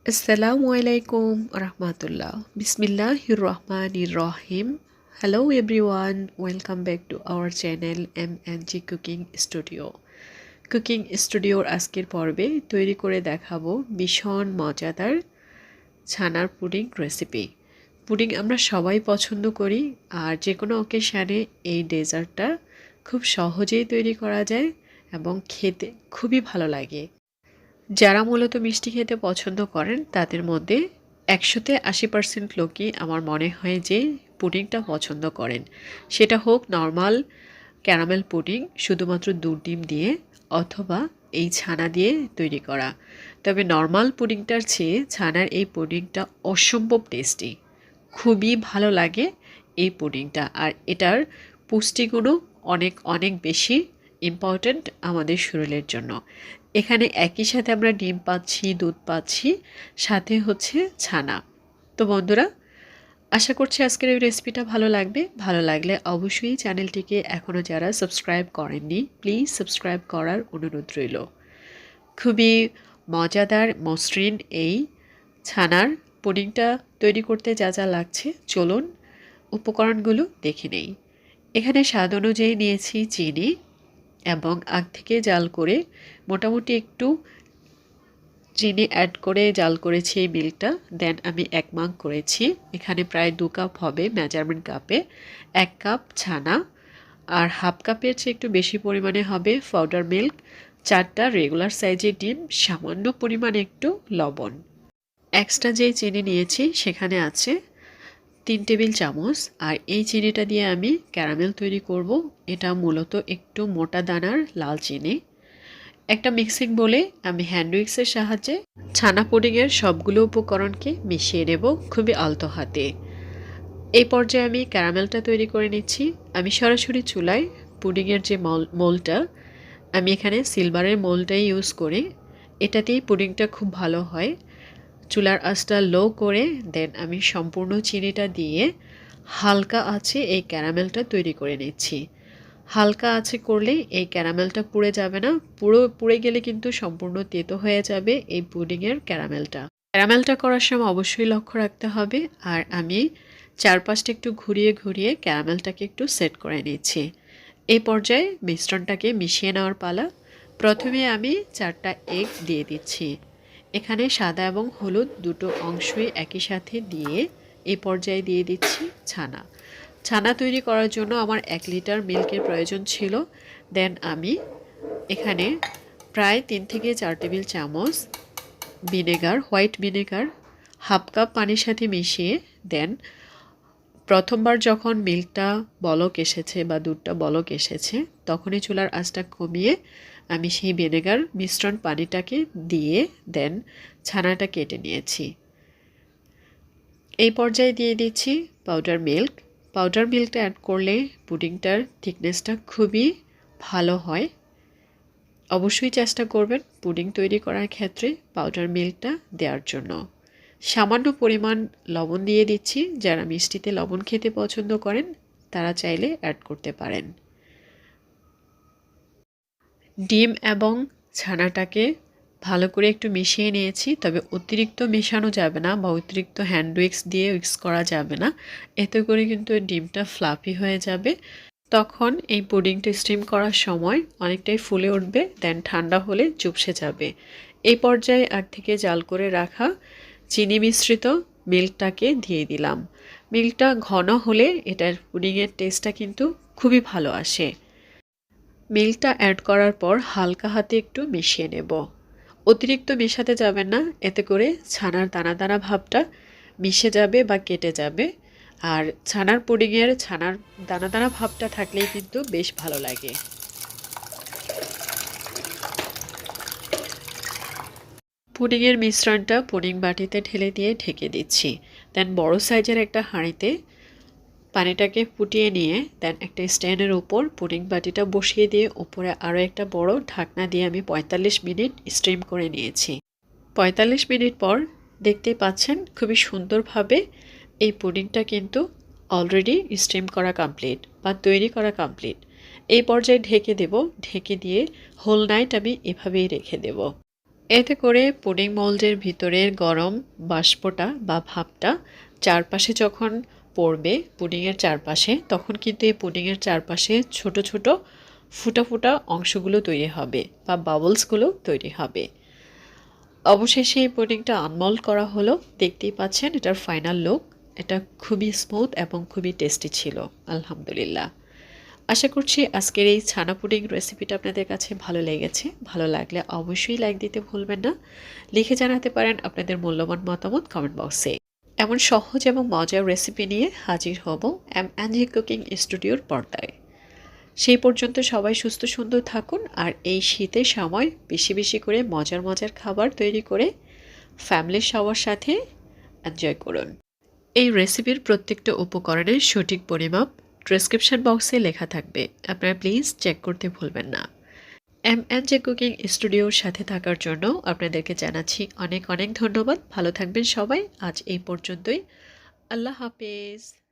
Assalamualaikum warahmatullah. Bismillahirrahmanirrahim. Hello everyone, welcome back to our channel MNJ Cooking Studio. Cooking স্টুডিওর আজকের পর্বে তৈরি করে দেখাবো ভীষণ মজাদার ছানার পুডিং রেসিপি। পুডিং আমরা সবাই পছন্দ করি, আর যে কোনো অকেশানে এই ডেজার্টটা খুব সহজেই তৈরি করা যায় এবং খেতে খুবই ভালো লাগে। যারা মূলত মিষ্টি খেতে পছন্দ করেন তাদের মধ্যে 100% লোকই আমার মনে হয় যে পুডিংটা পছন্দ করেন, সেটা হোক নর্মাল ক্যারামেল পুডিং শুধুমাত্র দুধ ডিম দিয়ে অথবা এই ছানা দিয়ে তৈরি করা। তবে নর্মাল পুডিংটার চেয়ে ছানার এই পুডিংটা অসম্ভব টেস্টি, খুবই ভালো লাগে এই পুডিংটা। আর এটার পুষ্টিগুণও অনেক অনেক বেশি ইম্পর্ট্যান্ট আমাদের শরীরের জন্য। এখানে একই সাথে আমরা ডিম পাচ্ছি, দুধ পাচ্ছি, সাথে হচ্ছে ছানা। তো বন্ধুরা, আশা করছি আজকের এই রেসিপিটা ভালো লাগবে। ভালো লাগলে অবশ্যই চ্যানেলটিকে এখনও যারা সাবস্ক্রাইব করেননি প্লিজ সাবস্ক্রাইব করার অনুরোধ রইল। খুবই মজাদার মসৃণ এই ছানার পুডিংটা তৈরি করতে যা যা লাগছে চলুন উপকরণগুলো দেখে নেই। এখানে স্বাদ অনুযায়ী নিয়েছি চিনি এবং আগ থেকে জাল করে মোটামুটি একটু চিনি অ্যাড করে জাল করেছি এই মিল্কটা। দেন আমি 1 মাগ করেছি, এখানে প্রায় 2 কাপ হবে মেজারমেন্ট কাপে। 1 কাপ ছানা, আর হাফ কাপের চেয়ে একটু বেশি পরিমাণে হবে পাউডার মিল্ক, 4টা রেগুলার সাইজের ডিম, সামান্য পরিমাণে একটু লবণ। এক্সট্রা যেই চিনি নিয়েছি সেখানে আছে 3 টেবিল চামচ। আর এই চিনিটা দিয়ে আমি ক্যারামেল তৈরি করব। এটা মূলত একটু মোটা দানার লাল চিনি। একটা মিক্সিং বলে আমি হ্যান্ড উইক্সের সাহায্যে ছানা পুডিংয়ের সবগুলো উপকরণকে মিশিয়ে নেব খুবই আলতো হাতে। এই পর্যায়ে আমি ক্যারামেলটা তৈরি করে নিচ্ছি। আমি সরাসরি চুলায় পুডিংয়ের যে মোলটা, আমি এখানে সিলভারের মোলটাই ইউজ করি, এটাতেই পুডিংটা খুব ভালো হয়। চুলার আঁচটা লো করে দেন আমি সম্পূর্ণ চিনিটা দিয়ে হালকা আঁচে এই ক্যারামেলটা তৈরি করে নিচ্ছি। হালকা আঁচে করলে এই ক্যারামেলটা পুড়ে যাবে না, পুড়ে গেলে কিন্তু সম্পূর্ণ তেতো হয়ে যাবে এই পুডিংয়ের ক্যারামেলটা। ক্যারামেলটা করার সময় অবশ্যই লক্ষ্য রাখতে হবে। আর আমি চারপাশটা একটু ঘুরিয়ে ঘুরিয়ে ক্যারামেলটাকে একটু সেট করে নিচ্ছি। এই পর্যায়ে মিশ্রণটাকে মিশিয়ে নেওয়ার পালা। প্রথমে আমি 4টা এগ দিয়ে দিচ্ছি। এখানে সাদা এবং হলুদ দুটো অংশই একই সাথে দিয়ে এই পর্যায়ে দিয়ে দিচ্ছি ছানা। ছানা তৈরি করার জন্য আমার 1 লিটার মিল্কের প্রয়োজন ছিল। দেন আমি এখানে প্রায় 3 থেকে 4 টেবিল চামচ vinegar, white vinegar half cup পানির সাথে মিশিয়ে দেন প্রথমবার যখন মিল্কটা বলক এসেছে বা দুধটা বলক এসেছে তখনই চুলার আঁচটা কমিয়ে আমি সেই ভিনেগার মিশ্রণ পানিটাকে দিয়ে দেন ছানাটা কেটে নিয়েছি। এই পর্যায়ে দিয়ে দিচ্ছি পাউডার মিল্ক। পাউডার মিল্কটা অ্যাড করলে পুডিংটার থিকনেসটা খুবই ভালো হয়। অবশ্যই চেষ্টা করবেন পুডিং তৈরি করার ক্ষেত্রে পাউডার মিল্কটা দেওয়ার জন্য। সামান্য পরিমাণ লবণ দিয়ে দিচ্ছি, যারা মিষ্টিতে লবণ খেতে পছন্দ করেন তারা চাইলে অ্যাড করতে পারেন। ডিম এবং ছানাটাকে ভালো করে একটু মিশিয়ে নিয়েছি, তবে অতিরিক্ত মেশানো যাবে না বা অতিরিক্ত হ্যান্ড উইক্স দিয়ে উইক্স করা যাবে না, এতে করে কিন্তু ডিমটা ফ্লাফি হয়ে যাবে। তখন এই পুডিংটা স্টিম করার সময় অনেকটাই ফুলে উঠবে, দেন ঠান্ডা হলে চুপসে যাবে। এই পর্যায়ে আগ থেকে জাল করে রাখা চিনি মিশ্রিত মিল্কটাকে দিয়ে দিলাম। মিল্কটা ঘন হলে এটার পুডিংয়ের টেস্টটা কিন্তু খুবই ভালো আসে। মিল্কটা অ্যাড করার পর হালকা হাতে একটু মিশিয়ে নেব। অতিরিক্ত মেশাতে যাবেন না, এতে করে ছানার দানা দানা ভাবটা মিশে যাবে বা কেটে যাবে। আর ছানার পুডিংয়ের ছানার দানা দানা ভাবটা থাকলেই কিন্তু বেশ ভালো লাগে। পুডিংয়ের মিশ্রণটা পুডিং বাটিতে ঢেলে দিয়ে ঢেকে দিচ্ছি। দেন বড় সাইজের একটা হাঁড়িতে পানিটাকে ফুটিয়ে নিয়ে দেন একটা স্ট্যান্ডের উপর পুডিং বাটিটা বসিয়ে দিয়ে উপরে আরও একটা বড় ঢাকনা দিয়ে আমি 45 মিনিট স্টিম করে নিয়েছি। 45 মিনিট পর দেখতেই পাচ্ছেন খুবই সুন্দরভাবে এই পুডিংটা কিন্তু অলরেডি স্টিম করা কমপ্লিট বা তৈরি করা কমপ্লিট। এই পর্যায়ে ঢেকে দেব। ঢেকে দিয়ে হোল নাইট আমি এভাবেই রেখে দেব। এতে করে পুডিং মোল্ডের ভিতরের গরম বাষ্পটা বা ভাপটা চারপাশে যখন পড়বে পুডিংয়ের চারপাশে, তখন কিন্তু এই পুডিংয়ের চারপাশে ছোট ছোট ফুটা ফুটা অংশগুলো তৈরি হবে বা বাবলসগুলো তৈরি হবে। অবশেষে এই পুডিংটা আনমোল্ড করা হলো। দেখতেই পাচ্ছেন এটার ফাইনাল লুক। এটা খুবই স্মুথ এবং খুবই টেস্টি ছিল, আলহামদুলিল্লাহ। আশা করছি আজকের এই ছানা পুডিং রেসিপিটা আপনাদের কাছে ভালো লেগেছে। ভালো লাগলে অবশ্যই লাইক দিতে ভুলবেন না। লিখে জানাতে পারেন আপনাদের মূল্যবান মতামত কমেন্ট বক্সে। এমন সহজ এবং মজার রেসিপি নিয়ে হাজির হব MNJ কুকিং স্টুডিওর পর্দায়। সেই পর্যন্ত সবাই সুস্থ সুন্দর থাকুন, আর এই শীতের সময় বেশি বেশি করে মজার মজার খাবার তৈরি করে ফ্যামিলির সবার সাথে এনজয় করুন। এই রেসিপির প্রত্যেকটা উপকরণের সঠিক পরিমাপ ডেসক্রিপশন বক্সে লেখা থাকবে, আপনারা প্লিজ চেক করতে ভুলবেন না। MNJ কুকিং স্টুডিওর সাথে থাকার জন্য আপনাদেরকে জানাচ্ছি অনেক অনেক ধন্যবাদ। ভালো থাকবেন সবাই। আজ এই পর্যন্তই। আল্লাহ হাফেজ।